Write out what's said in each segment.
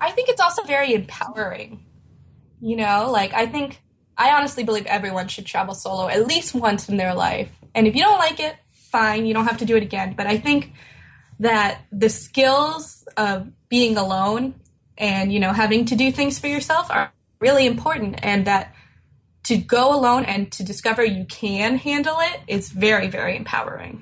I think it's also very empowering. I honestly believe everyone should travel solo at least once in their life. And if you don't like it, fine, you don't have to do it again. But I think that the skills of being alone and, having to do things for yourself are really important, and that to go alone and to discover you can handle it is very, very empowering.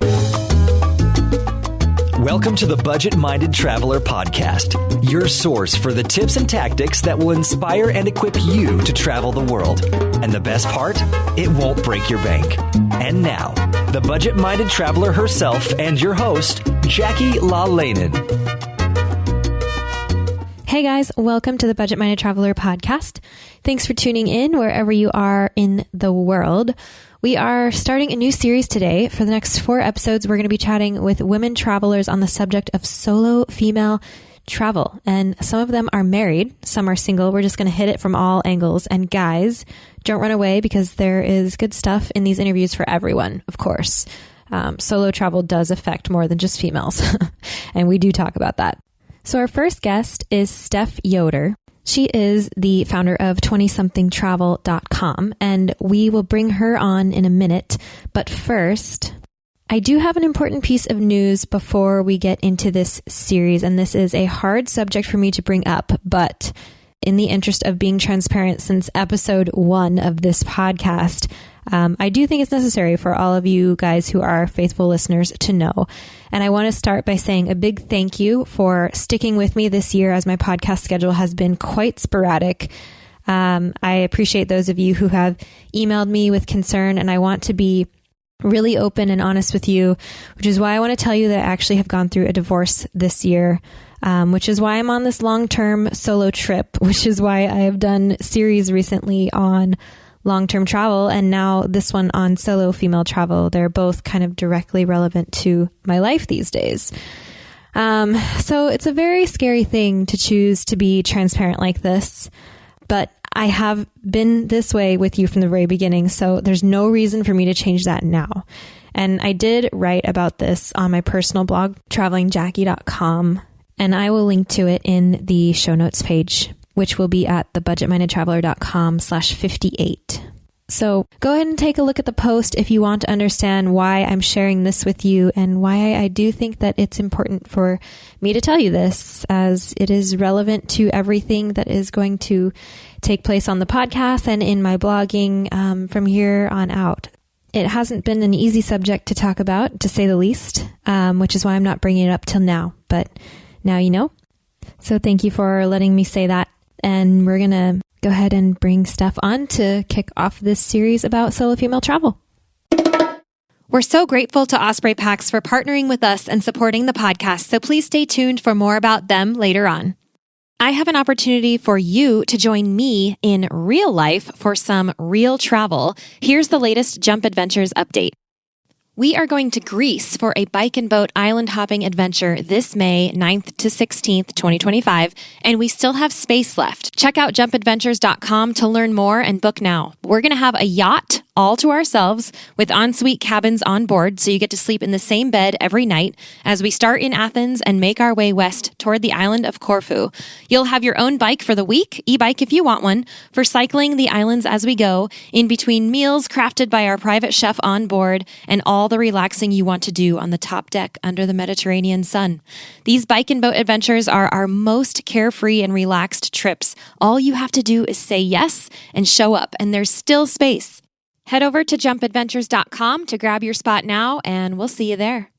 Welcome to the Budget-Minded Traveler Podcast, your source for the tips and tactics that will inspire and equip you to travel the world. And the best part? It won't break your bank. And now, the Budget-Minded Traveler herself and your host, Jackie IRL. Hey guys, welcome to the Budget-Minded Traveler Podcast. Thanks for tuning in wherever you are in the world. We are starting a new series today. For the next 4 episodes, we're going to be chatting with women travelers on the subject of solo female travel. And some of them are married, some are single. We're just going to hit it from all angles. And guys, don't run away because there is good stuff in these interviews for everyone, of course. Solo travel does affect more than just females. And we do talk about that. So our first guest is Steph Yoder. She is the founder of 20somethingtravel.com, and we will bring her on in a minute. But first, I do have an important piece of news before we get into this series, and this is a hard subject for me to bring up, but in the interest of being transparent, since episode 1 of this podcast, I do think it's necessary for all of you guys who are faithful listeners to know. And I want to start by saying a big thank you for sticking with me this year, as my podcast schedule has been quite sporadic. I appreciate those of you who have emailed me with concern, and I want to be really open and honest with you, which is why I want to tell you that I actually have gone through a divorce this year, which is why I'm on this long-term solo trip, which is why I have done series recently on long-term travel, and now this one on solo female travel. They're both kind of directly relevant to my life these days. So it's a very scary thing to choose to be transparent like this, but I have been this way with you from the very beginning, so there's no reason for me to change that now. And I did write about this on my personal blog, travelingjackie.com, and I will link to it in the show notes page, which will be at thebudgetmindedtraveler.com/58. So go ahead and take a look at the post if you want to understand why I'm sharing this with you and why I do think that it's important for me to tell you this, as it is relevant to everything that is going to take place on the podcast and in my blogging from here on out. It hasn't been an easy subject to talk about, to say the least, which is why I'm not bringing it up till now. But now you know. So thank you for letting me say that. And we're going to go ahead and bring Steph on to kick off this series about solo female travel. We're so grateful to Osprey Packs for partnering with us and supporting the podcast, so please stay tuned for more about them later on. I have an opportunity for you to join me in real life for some real travel. Here's the latest Jump Adventures update. We are going to Greece for a bike and boat island hopping adventure this May 9th to 16th, 2025, and we still have space left. Check out jumpadventures.com to learn more and book now. We're going to have a yacht all to ourselves with ensuite cabins on board, so you get to sleep in the same bed every night as we start in Athens and make our way west toward the island of Corfu. You'll have your own bike for the week, e-bike if you want one, for cycling the islands as we go, in between meals crafted by our private chef on board, and all the relaxing you want to do on the top deck under the Mediterranean sun. These bike and boat adventures are our most carefree and relaxed trips. All you have to do is say yes and show up, and there's still space. Head over to jumpadventures.com to grab your spot now, and we'll see you there.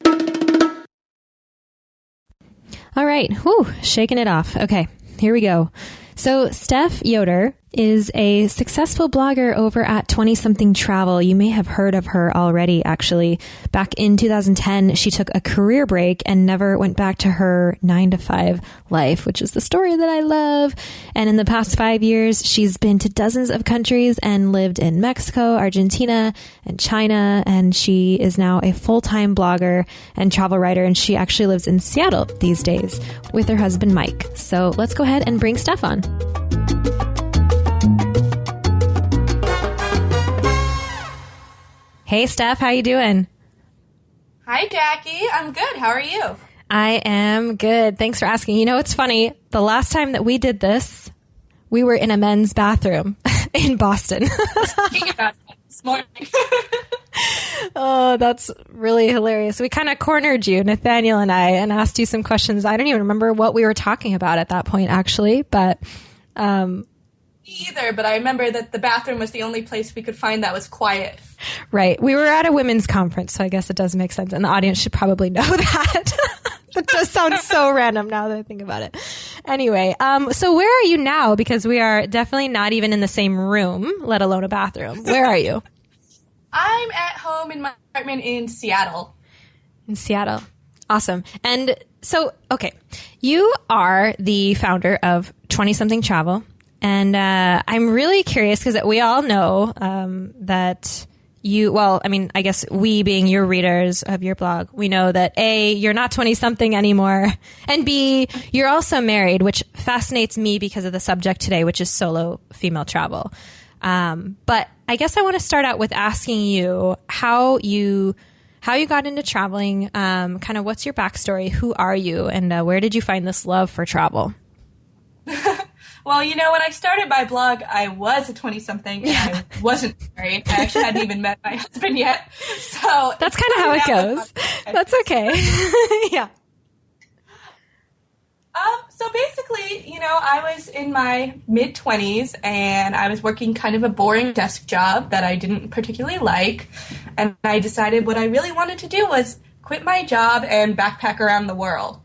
All right. Whew, shaking it off. Okay, here we go. So Steph Yoder is a successful blogger over at 20something Travel. You may have heard of her already, actually. Back in 2010, she took a career break and never went back to her 9-to-5 life, which is the story that I love. And in the past 5 years, she's been to dozens of countries and lived in Mexico, Argentina, and China. And she is now a full-time blogger and travel writer. And she actually lives in Seattle these days with her husband, Mike. So let's go ahead and bring Steph on. Hey, Steph, how you doing? Hi, Jackie. I'm good. How are you? I am good. Thanks for asking. You know, it's funny. The last time that we did this, we were in a men's bathroom in Boston. Speaking about it this morning. Oh, that's really hilarious. We kind of cornered you, Nathaniel and I, and asked you some questions. I don't even remember what we were talking about at that point, actually, but... Me either, but I remember that the bathroom was the only place we could find that was quiet. Right. We were at a women's conference, so I guess it does make sense, and the audience should probably know that. That does sound so random now that I think about it. Anyway, so where are you now? Because we are definitely not even in the same room, let alone a bathroom. Where are you? I'm at home in my apartment in Seattle. In Seattle. Awesome. And so, okay, you are the founder of 20-something Travel. And I'm really curious because we all know that you, well, I mean, I guess we being your readers of your blog, we know that A, you're not 20-something anymore, and B, you're also married, which fascinates me because of the subject today, which is solo female travel. But I guess I want to start out with asking you how you got into traveling, kind of what's your backstory, who are you, and where did you find this love for travel? Well, you know, when I started my blog, I was a 20-something, and I wasn't married. I actually hadn't even met my husband yet. So that's kind of how it goes. That's okay. Yeah. So basically, you know, I was in my mid-20s, and I was working kind of a boring desk job that I didn't particularly like, and I decided what I really wanted to do was quit my job and backpack around the world.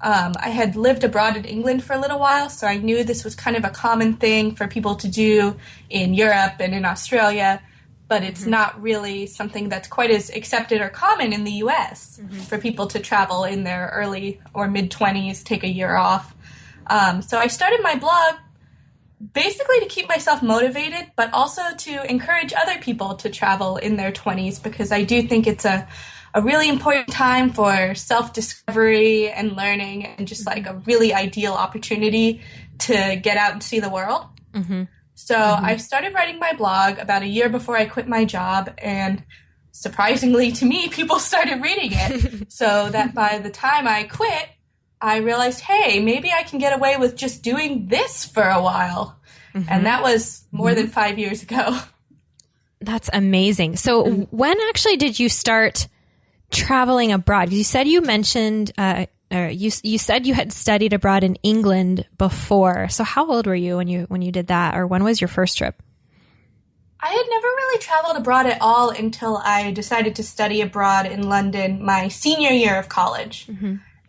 I had lived abroad in England for a little while, so I knew this was kind of a common thing for people to do in Europe and in Australia, but it's not really something that's quite as accepted or common in the U.S. For people to travel in their early or mid-20s, take a year off. So I started my blog basically to keep myself motivated, but also to encourage other people to travel in their 20s, because I do think it's a really important time for self-discovery and learning, and just like a really ideal opportunity to get out and see the world. So I started writing my blog about a year before I quit my job, and surprisingly to me, people started reading it. So that by the time I quit, I realized, hey, maybe I can get away with just doing this for a while. And that was more than 5 years ago. That's amazing. So when actually did you start traveling abroad? You said you mentioned, you said you had studied abroad in England before. So how old were you when you did that, or when was your first trip? I had never really traveled abroad at all until I decided to study abroad in London my senior year of college.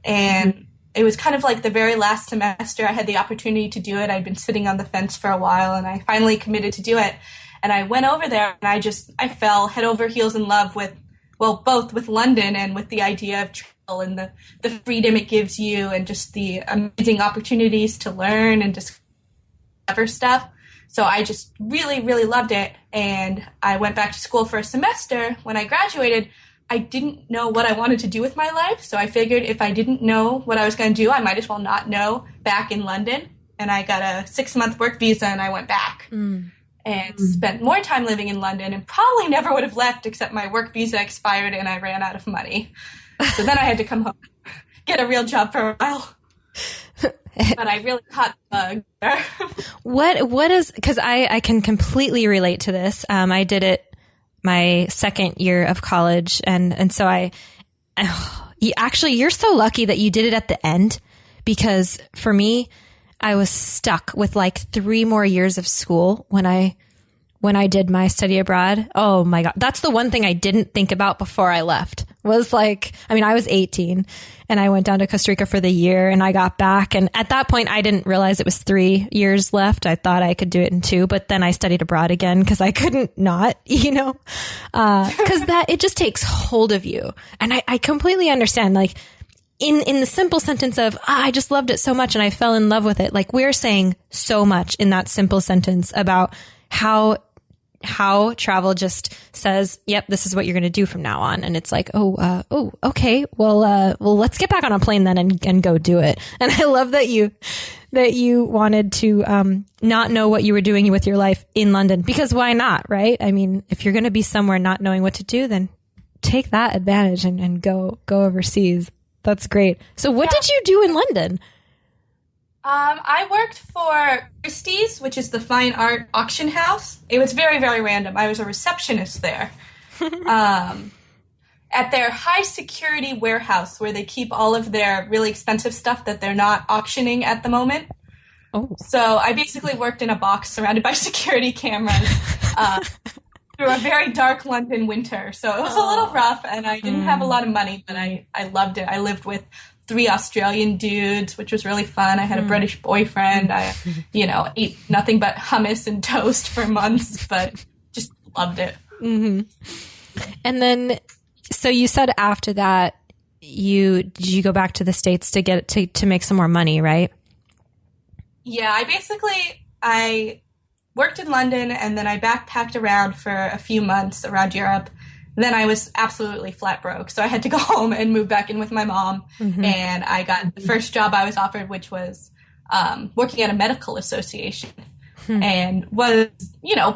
And it was kind of like the very last semester I had the opportunity to do it. I'd been sitting on the fence for a while, and I finally committed to do it. And I went over there, and I fell head over heels in love with, well, both with London and with the idea of travel and the freedom it gives you, and just the amazing opportunities to learn and discover stuff. So I just really, really loved it. And I went back to school for a semester. When I graduated, I didn't know what I wanted to do with my life. So I figured if I didn't know what I was going to do, I might as well not know back in London. And I got a 6-month work visa, and I went back. And spent more time living in London, and probably never would have left except my work visa expired and I ran out of money. So then I had to come home, get a real job for a while. But I really caught the bug there. What is, because I can completely relate to this. I did it my second year of college, and so you're so lucky that you did it at the end, because for me, I was stuck with like 3 more years of school when I did my study abroad. Oh my God. That's the one thing I didn't think about before I left, was like, I mean, I was 18 and I went down to Costa Rica for the year, and I got back. And at that point, I didn't realize it was 3 years left. I thought I could do it in 2, but then I studied abroad again because I couldn't not, because that, it just takes hold of you. And I completely understand, like, in the simple sentence of, I just loved it so much and I fell in love with it. Like, we're saying so much in that simple sentence about how travel just says, yep, this is what you're going to do from now on. And it's like, okay, well, let's get back on a plane then and go do it. And I love that you wanted to, not know what you were doing with your life in London, because why not? Right. I mean, if you're going to be somewhere not knowing what to do, then take that advantage and go overseas. That's great. So what did you do in London? I worked for Christie's, which is the fine art auction house. It was very, very random. I was a receptionist there. At their high security warehouse where they keep all of their really expensive stuff that they're not auctioning at the moment. Oh. So I basically worked in a box surrounded by security cameras through a very dark London winter. So it was a little rough, and I didn't have a lot of money, but I loved it. I lived with 3 Australian dudes, which was really fun. I had a British boyfriend. I, ate nothing but hummus and toast for months, but just loved it. Mm-hmm. And then, so you said after that, did you go back to the States to get to make some more money, right? Yeah, I worked in London, and then I backpacked around for a few months around Europe. Then I was absolutely flat broke, so I had to go home and move back in with my mom. Mm-hmm. And I got the first job I was offered, which was working at a medical association, and was,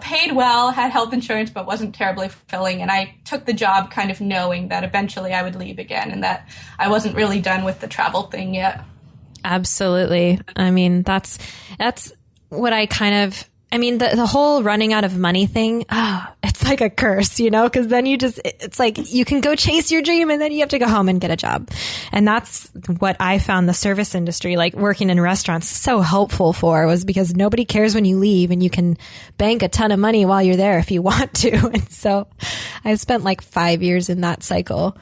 paid well, had health insurance, but wasn't terribly fulfilling. And I took the job kind of knowing that eventually I would leave again, and that I wasn't really done with the travel thing yet. Absolutely. I mean, that's what the whole running out of money thing, it's like a curse, because then it's like you can go chase your dream and then you have to go home and get a job. And that's what I found the service industry, like working in restaurants, so helpful for, was because nobody cares when you leave and you can bank a ton of money while you're there if you want to. And so I spent like 5 years in that cycle.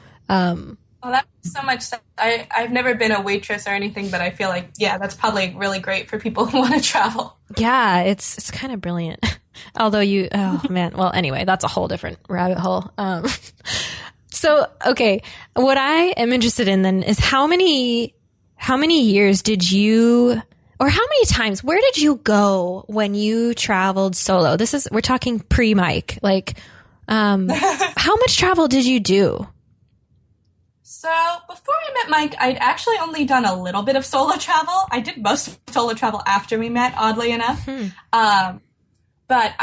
Oh, that makes so much sense. I've never been a waitress or anything, but I feel like, that's probably really great for people who want to travel. Yeah, it's kind of brilliant. Although well, anyway, that's a whole different rabbit hole. So, okay, what I am interested in then is how many years did you, or how many times, where did you go when you traveled solo? We're talking pre-Mike, like, how much travel did you do? So before I met Mike, I'd actually only done a little bit of solo travel. I did most of solo travel after we met, oddly enough. But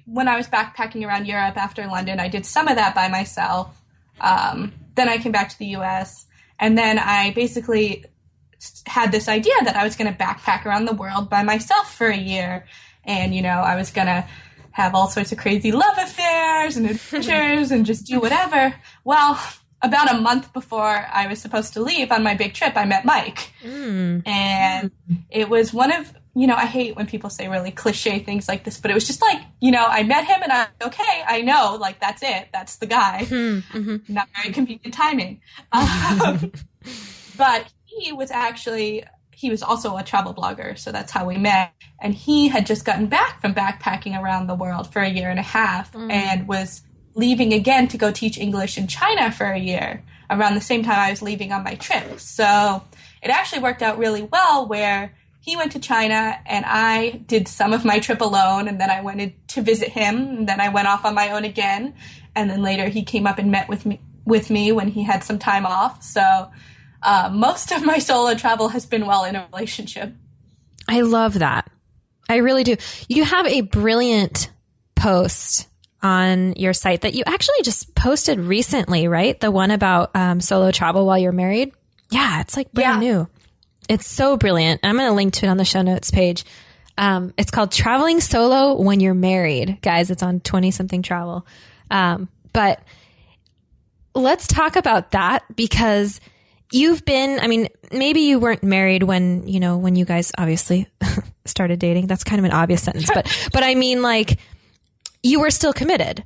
when I was backpacking around Europe after London, I did some of that by myself. Then I came back to the US, and then I basically had this idea that I was going to backpack around the world by myself for a year. And, I was going to have all sorts of crazy love affairs and adventures and just do whatever. Well, about a month before I was supposed to leave on my big trip, I met Mike. And it was one of, I hate when people say really cliche things like this, but it was just like, I met him and okay, I know, like, that's it. That's the guy. Not very convenient timing. But he was also a travel blogger, so that's how we met. And he had just gotten back from backpacking around the world for a year and a half and was leaving again to go teach English in China for a year around the same time I was leaving on my trip. So it actually worked out really well, where he went to China and I did some of my trip alone, and then I went to visit him, and then I went off on my own again, and then later he came up and met with me when he had some time off. So most of my solo travel has been while in a relationship. I love that. I really do. You have a brilliant post on your site that you actually just posted recently, right? The one about solo travel while you're married. Yeah, it's like brand new. It's so brilliant. I'm going to link to it on the show notes page. It's called Traveling Solo When You're Married. Guys, it's on 20-something travel. But let's talk about that, because maybe you weren't married when you guys obviously started dating. That's kind of an obvious sentence, but I mean, like, you were still committed.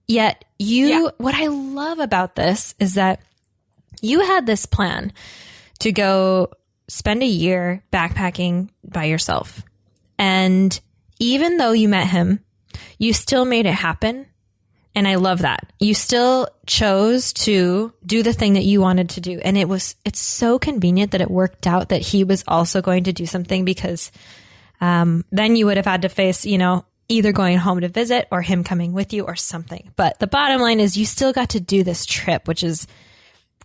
Yet what I love about this is that you had this plan to go spend a year backpacking by yourself. And even though you met him, you still made it happen. And I love that. You still chose to do the thing that you wanted to do. And it's so convenient that it worked out that he was also going to do something, because then you would have had to face, either going home to visit or him coming with you or something. But the bottom line is you still got to do this trip, which is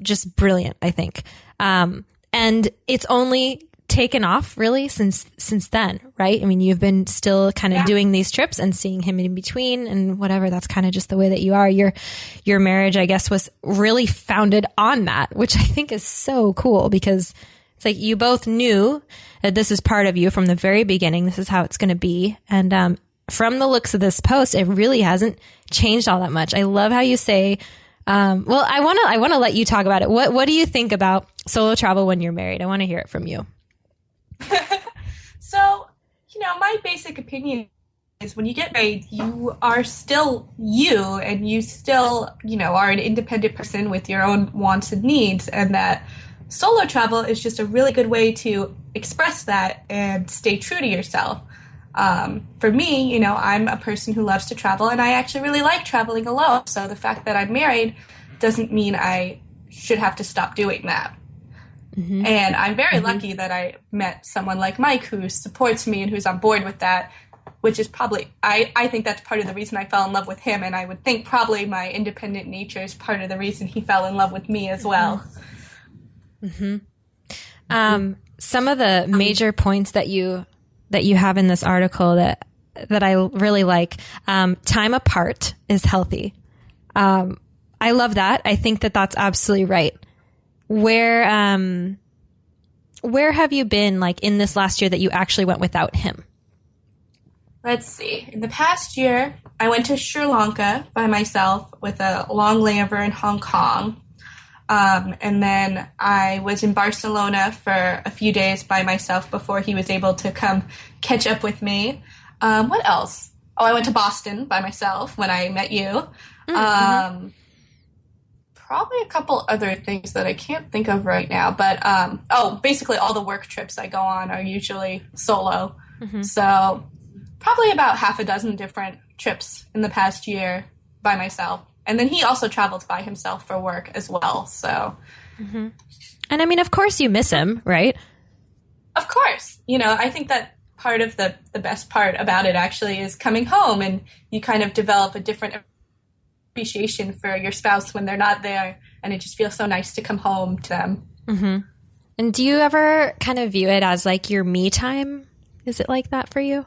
just brilliant, I think. And it's only taken off really since then, right? I mean, you've been still kind of doing these trips and seeing him in between and whatever. That's kind of just the way that you are. Your marriage, I guess, was really founded on that, which I think is so cool because it's like you both knew that this is part of you from the very beginning. This is how it's going to be. And from the looks of this post, it really hasn't changed all that much. I love how you say, well, I want to let you talk about it. What do you think about solo travel when you're married? I want to hear it from you. So, my basic opinion is when you get married, you are still you, and you still, are an independent person with your own wants and needs, and that solo travel is just a really good way to express that and stay true to yourself. For me, I'm a person who loves to travel, and I actually really like traveling alone. So the fact that I'm married doesn't mean I should have to stop doing that. Mm-hmm. And I'm very lucky that I met someone like Mike who supports me and who's on board with that, which is probably, I think that's part of the reason I fell in love with him. And I would think probably my independent nature is part of the reason he fell in love with me as well. Mm-hmm. Some of the major points that you have in this article that I really like, time apart is healthy. I love that. I think that that's absolutely right. Where have you been like in this last year that you actually went without him? Let's see. In the past year, I went to Sri Lanka by myself with a long layover in Hong Kong. And then I was in Barcelona for a few days by myself before he was able to come catch up with me. What else? Oh, I went to Boston by myself when I met you. Mm-hmm. Probably a couple other things that I can't think of right now. But, basically all the work trips I go on are usually solo. Mm-hmm. So probably about half a dozen different trips in the past year by myself. And then he also travels by himself for work as well. So, mm-hmm. And I mean, of course you miss him, right? Of course. I think that part of the best part about it actually is coming home, and you kind of develop a different appreciation for your spouse when they're not there. And it just feels so nice to come home to them. Mm-hmm. And do you ever kind of view it as like your me time? Is it like that for you?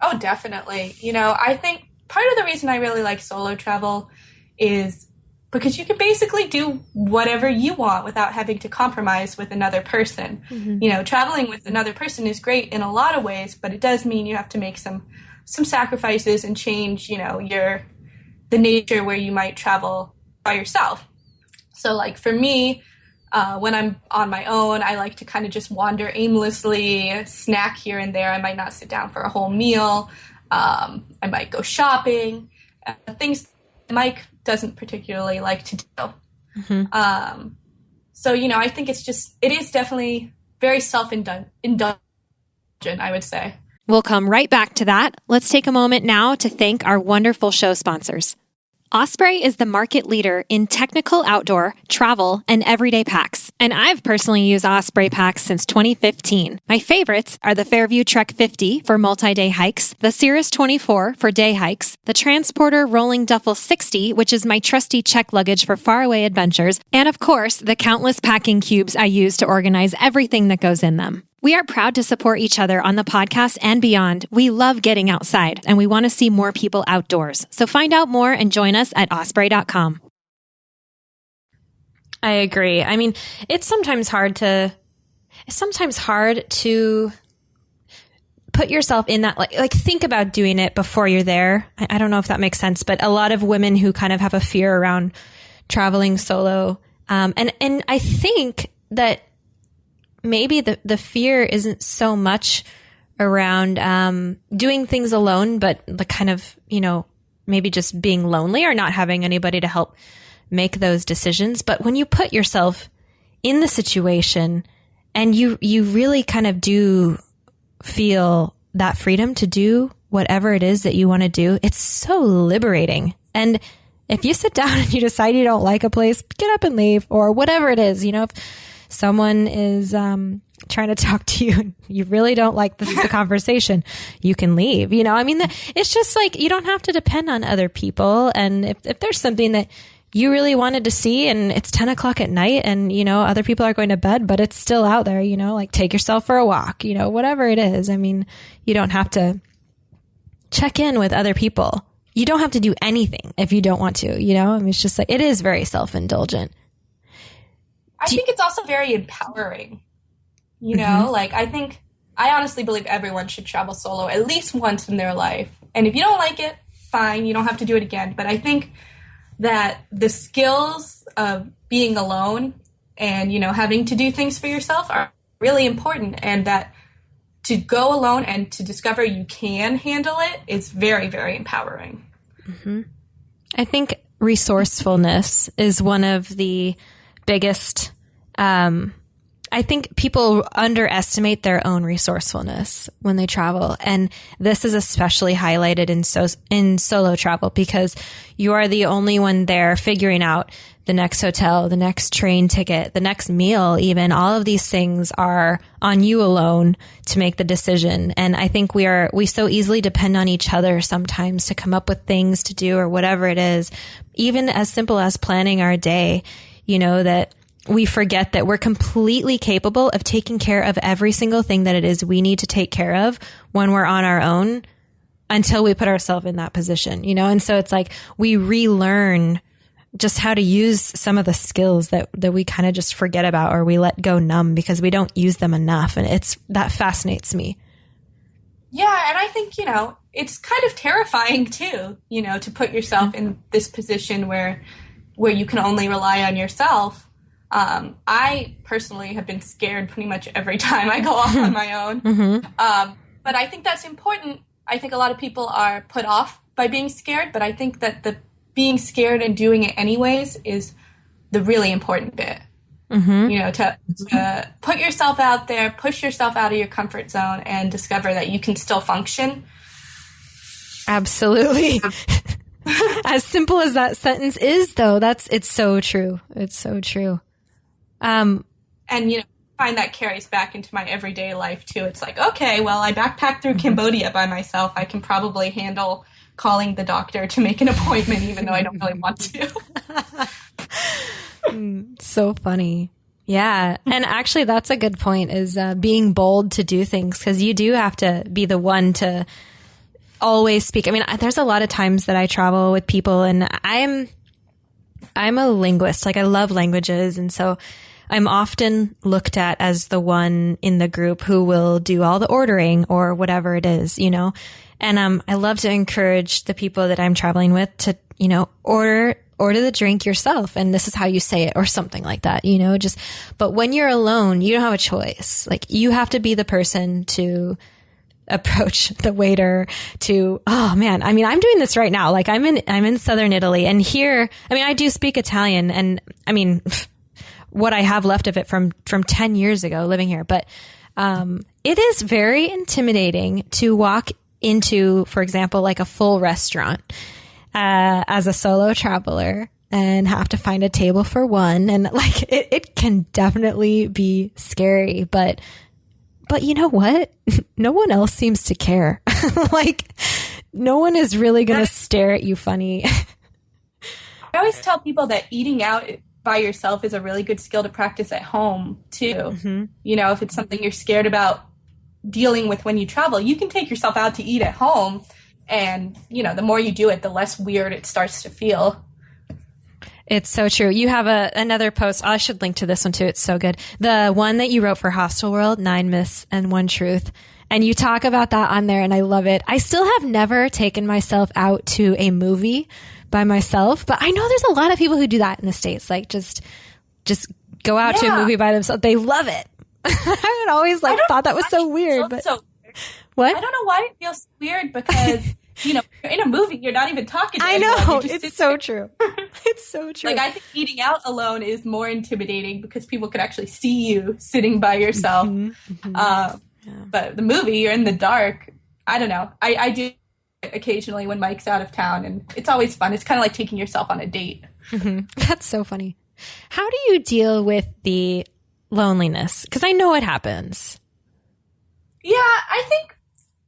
Oh, definitely. I think part of the reason I really like solo travel is because you can basically do whatever you want without having to compromise with another person. Mm-hmm. Traveling with another person is great in a lot of ways, but it does mean you have to make some sacrifices and change, the nature where you might travel by yourself. So like for me, when I'm on my own, I like to kind of just wander aimlessly, snack here and there. I might not sit down for a whole meal. I might go shopping, things Mike doesn't particularly like to do. Mm-hmm. So, I think it is definitely very self-indulgent, I would say. We'll come right back to that. Let's take a moment now to thank our wonderful show sponsors. Osprey is the market leader in technical outdoor, travel, and everyday packs. And I've personally used Osprey packs since 2015. My favorites are the Fairview Trek 50 for multi-day hikes, the Cirrus 24 for day hikes, the Transporter Rolling Duffel 60, which is my trusty check luggage for faraway adventures, and of course, the countless packing cubes I use to organize everything that goes in them. We are proud to support each other on the podcast and beyond. We love getting outside, and we want to see more people outdoors. So find out more and join us at osprey.com. I agree. I mean, it's sometimes hard to put yourself in that, like think about doing it before you're there. I don't know if that makes sense, but a lot of women who kind of have a fear around traveling solo, and I think that maybe the fear isn't so much around doing things alone, but the kind of, maybe just being lonely or not having anybody to help make those decisions. But when you put yourself in the situation and you really kind of do feel that freedom to do whatever it is that you want to do, it's so liberating. And if you sit down and you decide you don't like a place, get up and leave, or whatever it is, if someone is trying to talk to you, you really don't like the conversation, you can leave. It's just like you don't have to depend on other people. And if there's something that you really wanted to see, and it's 10 o'clock at night and, you know, other people are going to bed, but it's still out there, you know, like take yourself for a walk, you know, whatever it is. I mean, you don't have to check in with other people. You don't have to do anything if you don't want to, you know, I mean, it's just like, it is very self-indulgent. I think it's also very empowering, you know, like I honestly believe everyone should travel solo at least once in their life. And if you don't like it, fine, you don't have to do it again. But I think that the skills of being alone and, you know, having to do things for yourself are really important, and that to go alone and to discover you can handle it is very, very empowering. I think resourcefulness is one of the biggest, I think people underestimate their own resourcefulness when they travel. And this is especially highlighted in solo travel, because you are the only one there figuring out the next hotel, the next train ticket, the next meal, even. All of these things are on you alone to make the decision. And I think we so easily depend on each other sometimes to come up with things to do or whatever it is, even as simple as planning our day, you know, that we forget that we're completely capable of taking care of every single thing that it is we need to take care of when we're on our own, until we put ourselves in that position, you know? And so it's like we relearn just how to use some of the skills that we kind of just forget about, or we let go numb because we don't use them enough. And that fascinates me. Yeah. And I think, you know, it's kind of terrifying too, you know, to put yourself in this position where you can only rely on yourself. I personally have been scared pretty much every time I go off on my own. But I think that's important. I think a lot of people are put off by being scared, but I think that the being scared and doing it anyways is the really important bit. You know, to put yourself out there, push yourself out of your comfort zone, and discover that you can still function. Absolutely. As simple as that sentence is, though, it's so true. It's so true. And, you know, I find that carries back into my everyday life too. It's like, okay, well, I backpacked through Cambodia by myself. I can probably handle calling the doctor to make an appointment, even though I don't really want to. So funny. Yeah. And actually, that's a good point, is being bold to do things, because you do have to be the one to always speak. I mean, there's a lot of times that I travel with people, and I'm a linguist. Like, I love languages. And so I'm often looked at as the one in the group who will do all the ordering or whatever it is, you know? And I love to encourage the people that I'm traveling with to, you know, order the drink yourself, and this is how you say it, or something like that, you know? But when you're alone, you don't have a choice. Like, you have to be the person to approach the waiter to, oh man, I mean, I'm doing this right now. Like, I'm in southern Italy, and here, I mean, I do speak Italian, and I mean, what I have left of it from 10 years ago living here. But it is very intimidating to walk into, for example, like a full restaurant as a solo traveler and have to find a table for one. And like, it can definitely be scary, but you know what? No one else seems to care. Like, no one is really going to stare at you funny. I always tell people that eating out by yourself is a really good skill to practice at home too. You know, if it's something you're scared about dealing with when you travel, you can take yourself out to eat at home, and, you know, the more you do it, the less weird it starts to feel. It's so true. You have another post. I should link to this one too. It's so good. The one that you wrote for Hostel World, 9 Myths and 1 Truth. And you talk about that on there, and I love it. I still have never taken myself out to a movie by myself, but I know there's a lot of people who do that in the States. Like, just go out to a movie by themselves. They love it. I had always thought that was so weird. But what? I don't know why it feels weird, because you know, in a movie, you're not even talking to anyone. I know. It's so true. It's so true. Like, I think eating out alone is more intimidating because people could actually see you sitting by yourself. But the movie, you're in the dark. I don't know. I do occasionally when Mike's out of town, and it's always fun. It's kind of like taking yourself on a date. That's so funny. How do you deal with the loneliness? Because I know it happens. Yeah, I think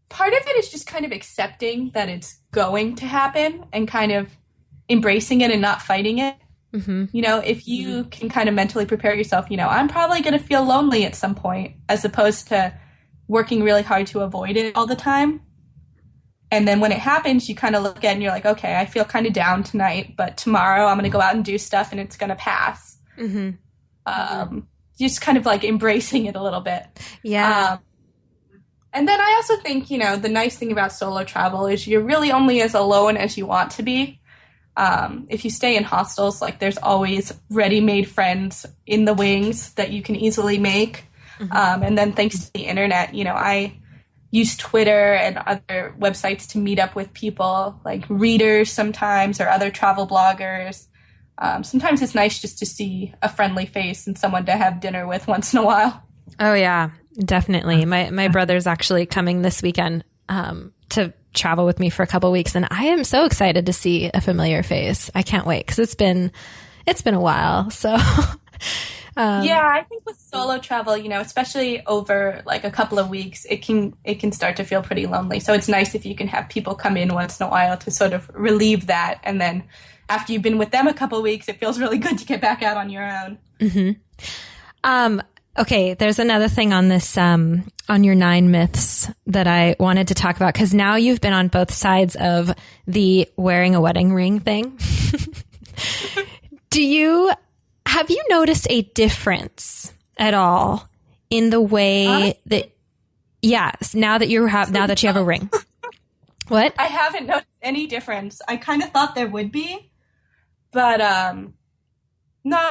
part of it is just kind of accepting that it's going to happen and kind of embracing it and not fighting it. You know, if you can kind of mentally prepare yourself, you know, I'm probably going to feel lonely at some point, as opposed to working really hard to avoid it all the time. And then when it happens, you kind of look at it and you're like, okay, I feel kind of down tonight, but tomorrow I'm going to go out and do stuff and it's going to pass. Just kind of like embracing it a little bit. Yeah. And then I also think, you know, the nice thing about solo travel is you're really only as alone as you want to be. If you stay in hostels, like there's always ready-made friends in the wings that you can easily make. And then thanks to the internet, you know, I use Twitter and other websites to meet up with people, like readers sometimes or other travel bloggers. Sometimes it's nice just to see a friendly face and someone to have dinner with once in a while. Oh, yeah, definitely. My brother's actually coming this weekend to travel with me for a couple of weeks, and I am so excited to see a familiar face. I can't wait because it's been a while. So yeah, I think with solo travel, you know, especially over like a couple of weeks, it can start to feel pretty lonely. So it's nice if you can have people come in once in a while to sort of relieve that, and then after you've been with them a couple of weeks, it feels really good to get back out on your own. Okay, there's another thing on this, on your 9 myths that I wanted to talk about, because now you've been on both sides of the wearing a wedding ring thing. Have you noticed a difference at all in the way that, yes, now that you have a ring? What? I haven't noticed any difference. I kind of thought there would be, but no.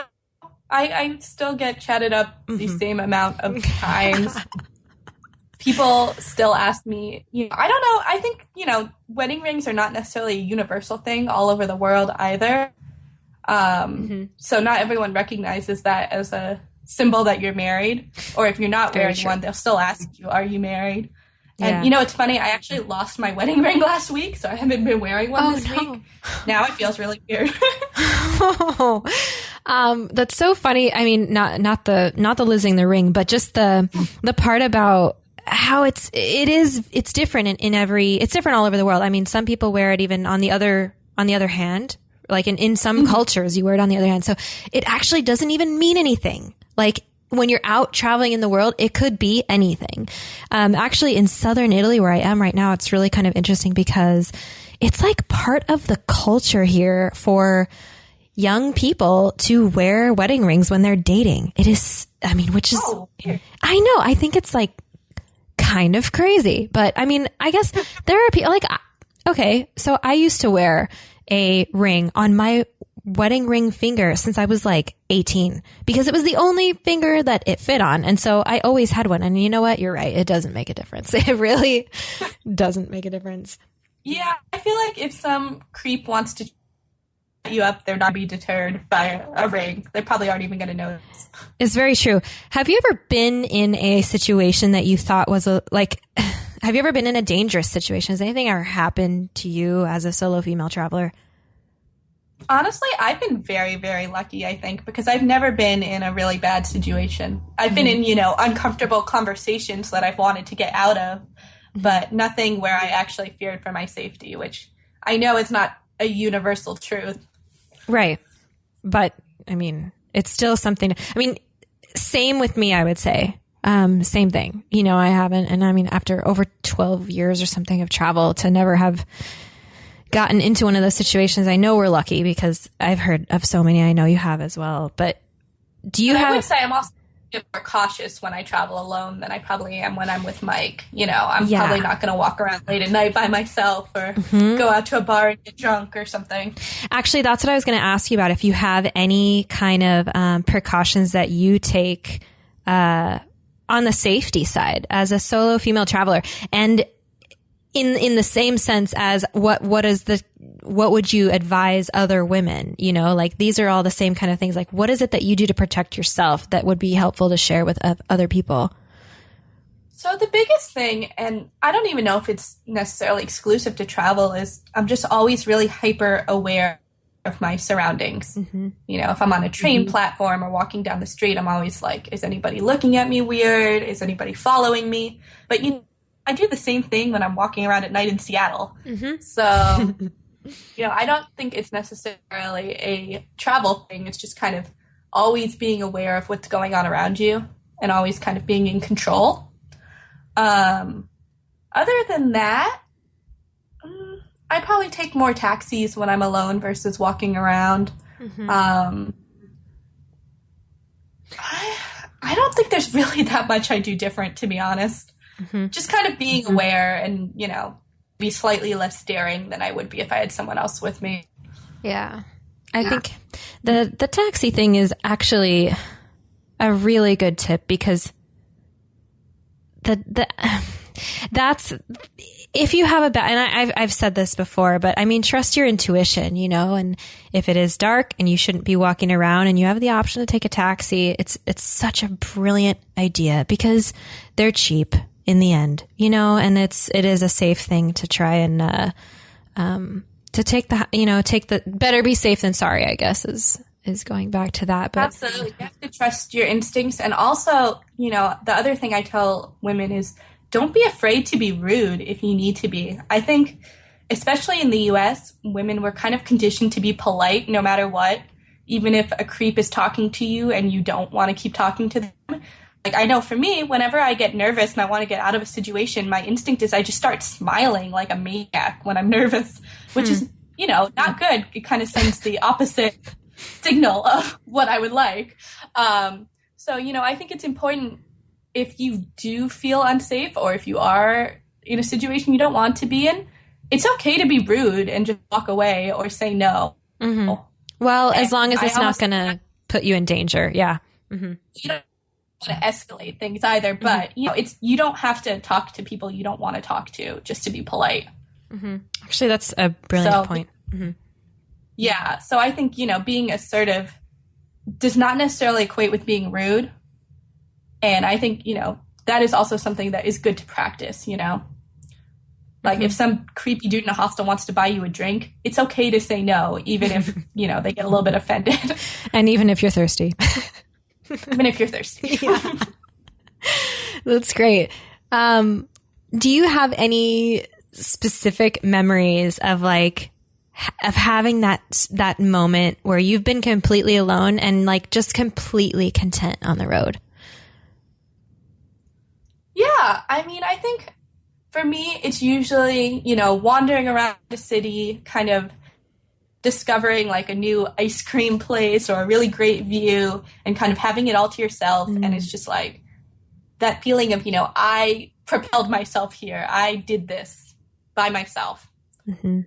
I still get chatted up the same amount of times. People still ask me, you know, I don't know. I think, you know, wedding rings are not necessarily a universal thing all over the world either. So not everyone recognizes that as a symbol that you're married. Or if you're not wearing one, they'll still ask you, are you married? And, you know, it's funny. I actually lost my wedding ring last week, so I haven't been wearing one this week. Now it feels really weird. That's so funny. I mean, not the losing the ring, but just the part about how it's different it's different all over the world. I mean, some people wear it even on the other hand, like in some cultures you wear it on the other hand. So it actually doesn't even mean anything. Like when you're out traveling in the world, it could be anything. Actually in southern Italy where I am right now, it's really kind of interesting because it's like part of the culture here for young people to wear wedding rings when they're dating. It is, I mean, which is, I know, I think it's like kind of crazy, but I mean, I guess there are people like, okay, so I used to wear a ring on my wedding ring finger since I was like 18 because it was the only finger that it fit on. And so I always had one. And you know what? You're right. It doesn't make a difference. It really doesn't make a difference. Yeah. I feel like if some creep wants to you up, they're not be deterred by a ring. They probably aren't even going to notice. It's very true. Have you ever been in a situation that you thought was have you ever been in a dangerous situation? Has anything ever happened to you as a solo female traveler? Honestly, I've been very, very lucky, I think, because I've never been in a really bad situation. I've been in, you know, uncomfortable conversations that I've wanted to get out of, but nothing where I actually feared for my safety, which I know is not a universal truth. Right. But I mean, it's still something. I mean, same with me, I would say. Same thing. You know, I haven't. And I mean, after over 12 years or something of travel, to never have gotten into one of those situations, I know we're lucky because I've heard of so many. I know you have as well. But do you have? I would say I'm also more cautious when I travel alone than I probably am when I'm with Mike. You know, I'm probably not going to walk around late at night by myself or go out to a bar and get drunk or something. Actually, that's what I was going to ask you about. If you have any kind of precautions that you take on the safety side as a solo female traveler, and in the same sense as what would you advise other women? You know, like these are all the same kind of things. Like, what is it that you do to protect yourself that would be helpful to share with other people? So the biggest thing, and I don't even know if it's necessarily exclusive to travel, is I'm just always really hyper aware of my surroundings. You know, if I'm on a train platform or walking down the street, I'm always like, is anybody looking at me weird? Is anybody following me? But I do the same thing when I'm walking around at night in Seattle. So I don't think it's necessarily a travel thing. It's just kind of always being aware of what's going on around you and always kind of being in control. Other than that, I probably take more taxis when I'm alone versus walking around. Mm-hmm. I don't think there's really that much I do different, to be honest. Mm-hmm. Just kind of being aware and, be slightly less daring than I would be if I had someone else with me. Yeah. I think the taxi thing is actually a really good tip because that's if you have and I've said this before, but I mean, trust your intuition, and if it is dark and you shouldn't be walking around and you have the option to take a taxi, it's such a brilliant idea because they're cheap in the end, and it is a safe thing to try and, to take the better be safe than sorry, I guess is going back to that. But absolutely. You have to trust your instincts. And also, the other thing I tell women is don't be afraid to be rude if you need to be. I think, especially in the US, women were kind of conditioned to be polite no matter what, even if a creep is talking to you and you don't want to keep talking to them. Like, I know for me, whenever I get nervous and I want to get out of a situation, my instinct is I just start smiling like a maniac when I'm nervous, which is, not good. It kind of sends the opposite signal of what I would like. So, I think it's important if you do feel unsafe or if you are in a situation you don't want to be in, it's okay to be rude and just walk away or say no. Mm-hmm. Well, as long as it's not going to put you in danger. Yeah. Mm-hmm. You don't want to escalate things either, but you don't have to talk to people you don't want to talk to just to be polite. Mm-hmm. Actually, that's a brilliant point. Mm-hmm. Yeah. So I think, being assertive does not necessarily equate with being rude. And I think, that is also something that is good to practice, Like if some creepy dude in a hostel wants to buy you a drink, it's okay to say no, even if, they get a little bit offended. And even if you're thirsty. Even if you're thirsty. Yeah. That's great. Do you have any specific memories of having that moment where you've been completely alone and just completely content on the road? Yeah. I mean, I think for me, it's usually, wandering around the city, kind of discovering a new ice cream place or a really great view and kind of having it all to yourself. And it's just that feeling of, I propelled myself here. I did this by myself. Mm-hmm.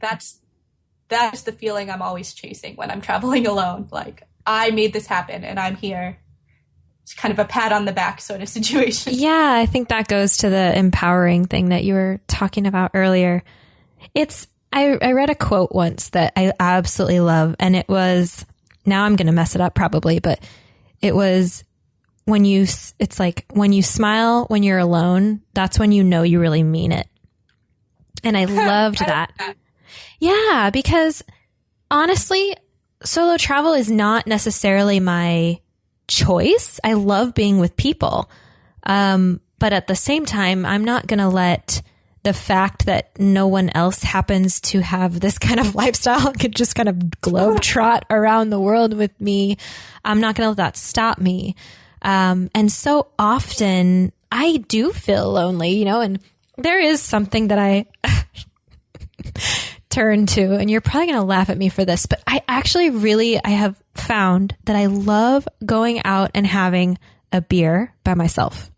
That's the feeling I'm always chasing when I'm traveling alone. I made this happen and I'm here. It's kind of a pat on the back sort of situation. Yeah, I think that goes to the empowering thing that you were talking about earlier. I read a quote once that I absolutely love, and it was, now I'm going to mess it up probably, but it was when you smile when you're alone, that's when you know you really mean it. And I loved that. Yeah, because honestly, solo travel is not necessarily my choice. I love being with people. But at the same time, I'm not going to let the fact that no one else happens to have this kind of lifestyle could just kind of globetrot around the world with me. I'm not going to let that stop me. And so often I do feel lonely, and there is something that I turn to, and you're probably going to laugh at me for this, but I have found that I love going out and having a beer by myself.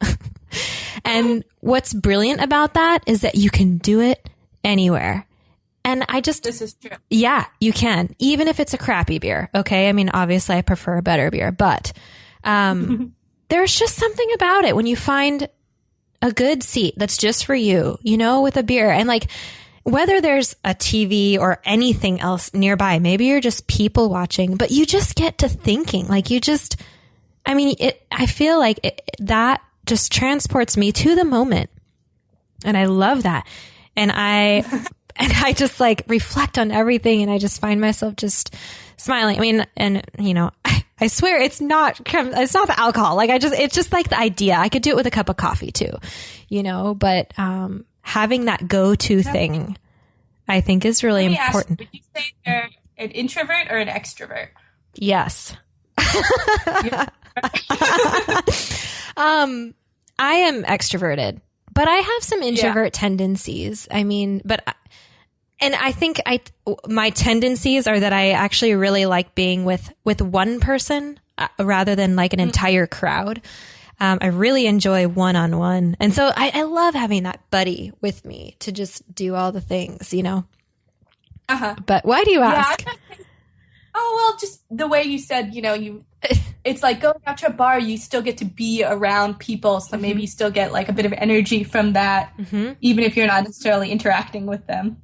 And what's brilliant about that is that you can do it anywhere. And this is true. Yeah, you can, even if it's a crappy beer. Okay. I mean, obviously I prefer a better beer, but, there's just something about it when you find a good seat that's just for you, with a beer, and whether there's a TV or anything else nearby, maybe you're just people watching, but you just get to thinking, I feel that just transports me to the moment. And I love that. And I just reflect on everything, and I just find myself just smiling. I mean, and I swear it's not the alcohol. It's just the idea. I could do it with a cup of coffee too, but, having that go-to thing, I think is really Let me important. ask, would you say you're an introvert or an extrovert? Yes. I am extroverted, but I have some introvert tendencies. I mean, and I think my tendencies are that I actually really like being with one person rather than like an entire crowd. I really enjoy one-on-one. And so I love having that buddy with me to just do all the things, you know? But why do you ask? Just the way you said, you know, it's like going out to a bar, you still get to be around people. So maybe you still get like a bit of energy from that, even if you're not necessarily interacting with them.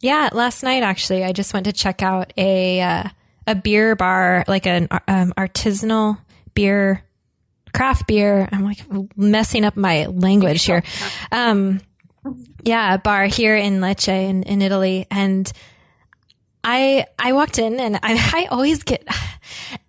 Yeah. Last night, actually, I just went to check out a beer bar, like an artisanal beer, craft beer. I'm like messing up my language here. A bar here in Lecce in Italy. And I walked in and I always get,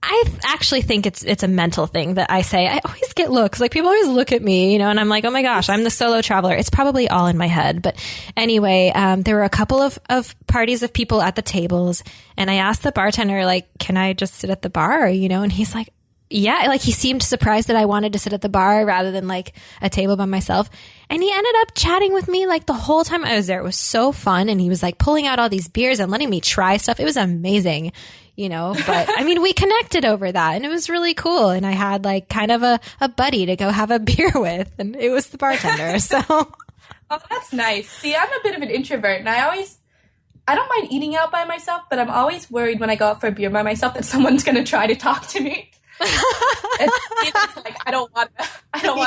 I actually think it's a mental thing that I say. I always get looks, like people always look at me, you know, and I'm like, oh my gosh, I'm the solo traveler. It's probably all in my head. But anyway, there were a couple of parties of people at the tables, and I asked the bartender, like, can I just sit at the bar, you know? And he's like, yeah, like he seemed surprised that I wanted to sit at the bar rather than like a table by myself. And he ended up chatting with me like the whole time I was there. It was so fun. And he was like pulling out all these beers and letting me try stuff. It was amazing, you know, but I mean, we connected over that and it was really cool. And I had like kind of a buddy to go have a beer with, and it was the bartender. So. Oh, that's nice. See, I'm a bit of an introvert, and I don't mind eating out by myself, but I'm always worried when I go out for a beer by myself that someone's going to try to talk to me. It's like I don't want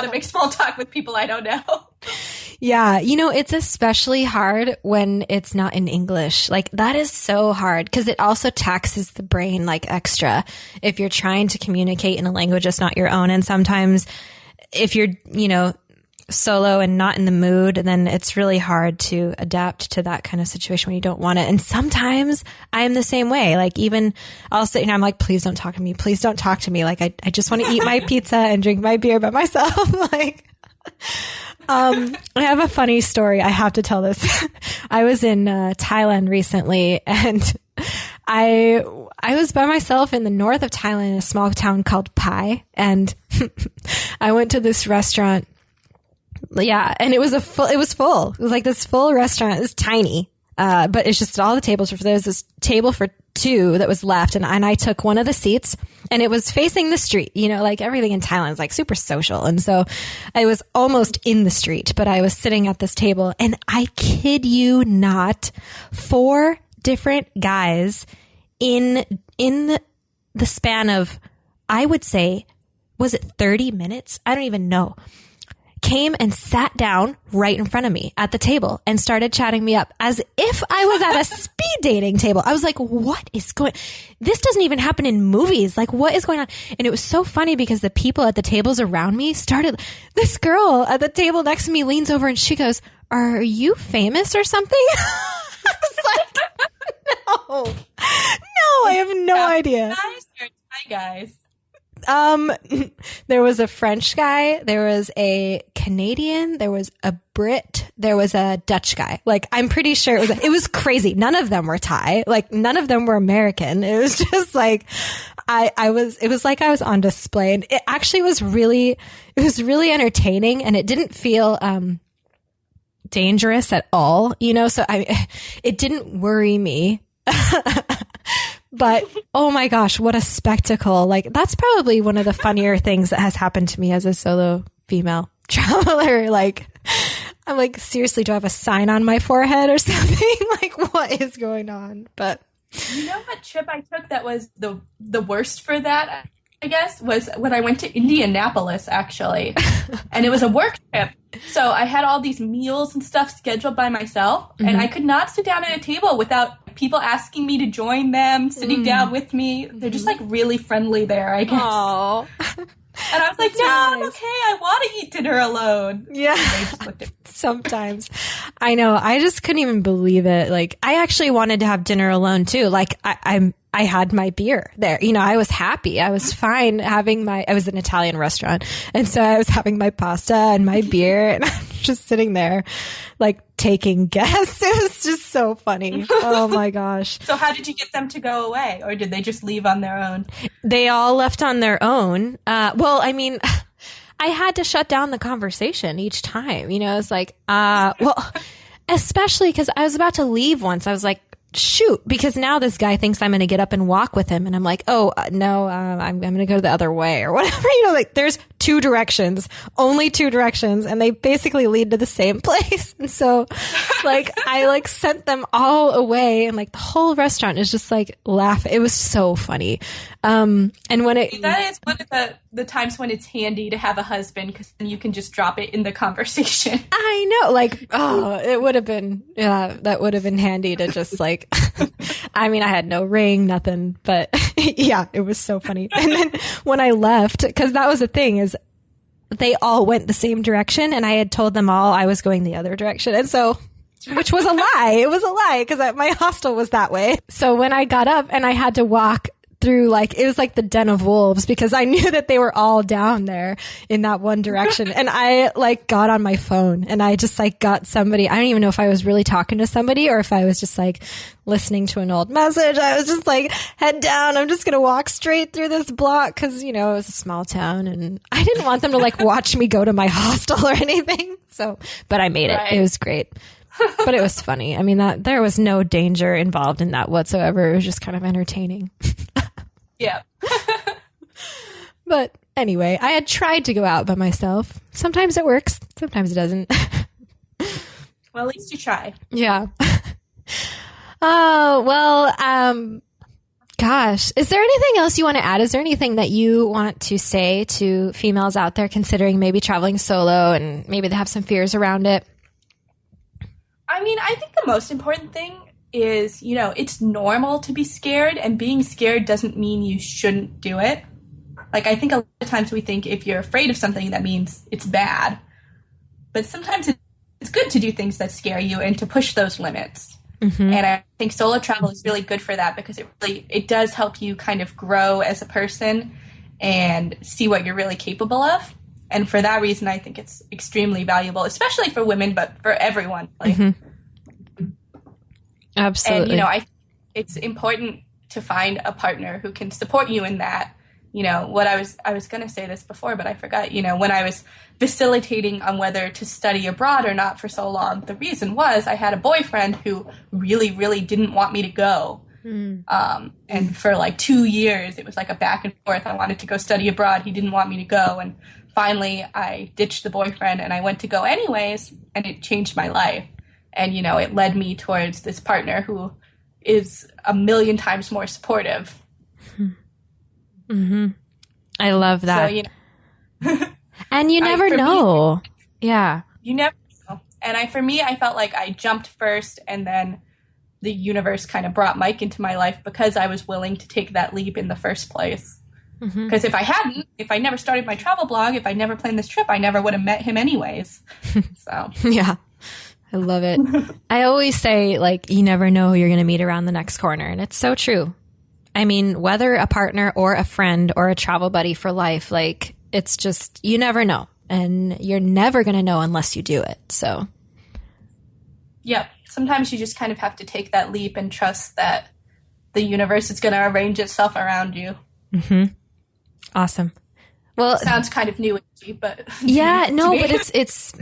to make small talk with people I don't know. Yeah, you know, it's especially hard when it's not in English. Like that is so hard because it also taxes the brain like extra if you're trying to communicate in a language that's not your own. And sometimes if you're, you know, solo and not in the mood, then it's really hard to adapt to that kind of situation when you don't want it. And sometimes I am the same way. Like even I'll sit and I'm like, please don't talk to me. Please don't talk to me. Like I just want to eat my pizza and drink my beer by myself. Like, I have a funny story. I have to tell this. I was in Thailand recently, and I was by myself in the north of Thailand in a small town called Pai. And I went to this restaurant. Yeah. And it was full. It was like this full restaurant. It was tiny. But it's just all the tables were, there was this table for two that was left. And I took one of the seats, and it was facing the street, you know, like everything in Thailand is like super social. And so I was almost in the street, but I was sitting at this table, and I kid you not, 4 different guys in the span of, I would say, was it 30 minutes? I don't even know. Came and sat down right in front of me at the table and started chatting me up as if I was at a speed dating table. I was like, what is this doesn't even happen in movies. Like, what is going on? And it was so funny because the people at the tables around me this girl at the table next to me leans over and she goes, are you famous or something? I was like, no, I have no idea. Guys or Thai guys? There was a French guy, there was a Canadian, there was a Brit, there was a Dutch guy. Like, I'm pretty sure it was crazy. None of them were Thai. Like, none of them were American. It was just like, it was like I was on display, and it actually was really entertaining, and it didn't feel, dangerous at all, you know? So it didn't worry me. But, oh my gosh, what a spectacle. Like, that's probably one of the funnier things that has happened to me as a solo female traveler. Like, I'm like, seriously, do I have a sign on my forehead or something? Like, what is going on? But you know what trip I took that was the worst for that, I guess, was when I went to Indianapolis, actually. And it was a work trip. So I had all these meals and stuff scheduled by myself, and I could not sit down at a table without people asking me to join them, sitting down with me. They're just like really friendly there, I guess. Aww. And I was like, no, I'm okay. I want to eat dinner alone. Yeah. They just looked at me. Sometimes. I know. I just couldn't even believe it. Like, I actually wanted to have dinner alone too. Like, I'm I had my beer there. You know, I was happy. I was fine having I was an Italian restaurant. And so I was having my pasta and my beer and I'm just sitting there like taking guests. It was just so funny. Oh my gosh. So how did you get them to go away, or did they just leave on their own? They all left on their own. Well, I mean, I had to shut down the conversation each time. You know, it's like, well, especially because I was about to leave once. I was like, shoot, because now this guy thinks I'm going to get up and walk with him. And I'm like, oh, no, I'm going to go the other way or whatever. You know, like there's two directions, only two directions. And they basically lead to the same place. And so like, I like sent them all away and like the whole restaurant is just like laughing. It was so funny. And when that is one of the times when it's handy to have a husband, because then you can just drop it in the conversation. I know, like, oh, it would have been, that would have been handy to just like, I mean, I had no ring, nothing, but yeah, it was so funny. And then when I left, because that was the thing is they all went the same direction and I had told them all I was going the other direction. And so, which was a lie. It was a lie because my hostel was that way. So when I got up and I had to walk through like, it was like the den of wolves because I knew that they were all down there in that one direction. And I like got on my phone and I just like got somebody. I don't even know if I was really talking to somebody or if I was just like listening to an old message. I was just like, head down. I'm just going to walk straight through this block because, you know, it was a small town and I didn't want them to like watch me go to my hostel or anything. So, but I made it. Right. It was great. But it was funny. I mean, there was no danger involved in that whatsoever. It was just kind of entertaining. Yeah. But anyway, I had tried to go out by myself. Sometimes it works. Sometimes it doesn't. Well, at least you try. Yeah. Oh, well, gosh. Is there anything else you want to add? Is there anything that you want to say to females out there considering maybe traveling solo and maybe they have some fears around it? I mean, I think the most important thing is, you know, it's normal to be scared, and being scared doesn't mean you shouldn't do it. Like, I think a lot of times we think if you're afraid of something, that means it's bad. But sometimes it's good to do things that scare you and to push those limits. Mm-hmm. And I think solo travel is really good for that because it does help you kind of grow as a person and see what you're really capable of. And for that reason, I think it's extremely valuable, especially for women, but for everyone. Like, mm-hmm. Absolutely. And, you know, it's important to find a partner who can support you in that. You know, what I was going to say this before, but I forgot, you know, when I was facilitating on whether to study abroad or not for so long, the reason was I had a boyfriend who really, really didn't want me to go. And for like 2 years, it was like a back and forth. I wanted to go study abroad. He didn't want me to go. And finally, I ditched the boyfriend and I went to go anyways, and it changed my life. And, you know, it led me towards this partner who is a million times more supportive. Mm-hmm. I love that. So, you know, and you never know. Me, yeah. You never know. And for me, I felt like I jumped first, and then the universe kind of brought Mike into my life because I was willing to take that leap in the first place. Because if I hadn't, if I never started my travel blog, if I never planned this trip, I never would have met him anyways. So yeah. I love it. I always say, like, you never know who you're going to meet around the next corner. And it's so true. I mean, whether a partner or a friend or a travel buddy for life, like, it's just, you never know. And you're never going to know unless you do it. So. Yep. Sometimes you just kind of have to take that leap and trust that the universe is going to arrange itself around you. Mm-hmm. Awesome. Well, it sounds kind of new agey, but. Yeah, no, but it's.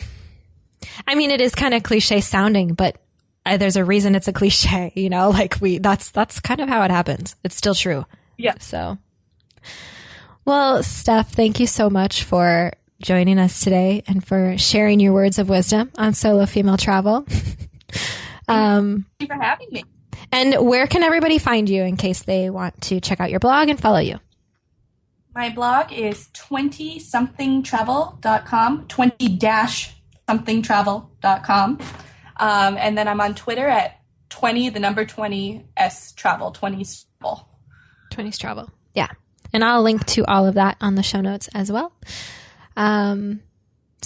I mean, it is kind of cliche sounding, but there's a reason it's a cliche, you know, like that's kind of how it happens. It's still true. Yeah. So, well, Steph, thank you so much for joining us today and for sharing your words of wisdom on solo female travel. Thank you for having me. And where can everybody find you in case they want to check out your blog and follow you? My blog is 20somethingtravel.com, 20-somethingtravel.com. And then I'm on Twitter at 20s travel, 20s travel. 20s travel. Yeah. And I'll link to all of that on the show notes as well. So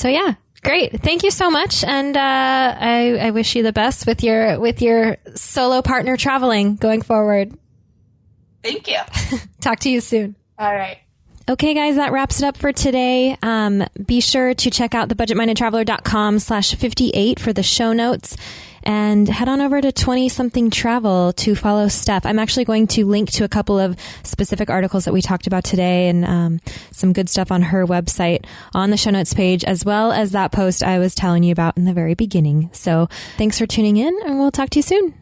yeah, great. Thank you so much. And I wish you the best with your solo partner traveling going forward. Thank you. Talk to you soon. All right. Okay, guys, that wraps it up for today. Be sure to check out thebudgetmindedtraveler.com/58 for the show notes, and head on over to 20-something travel to follow Steph. I'm actually going to link to a couple of specific articles that we talked about today and some good stuff on her website on the show notes page, as well as that post I was telling you about in the very beginning. So thanks for tuning in, and we'll talk to you soon.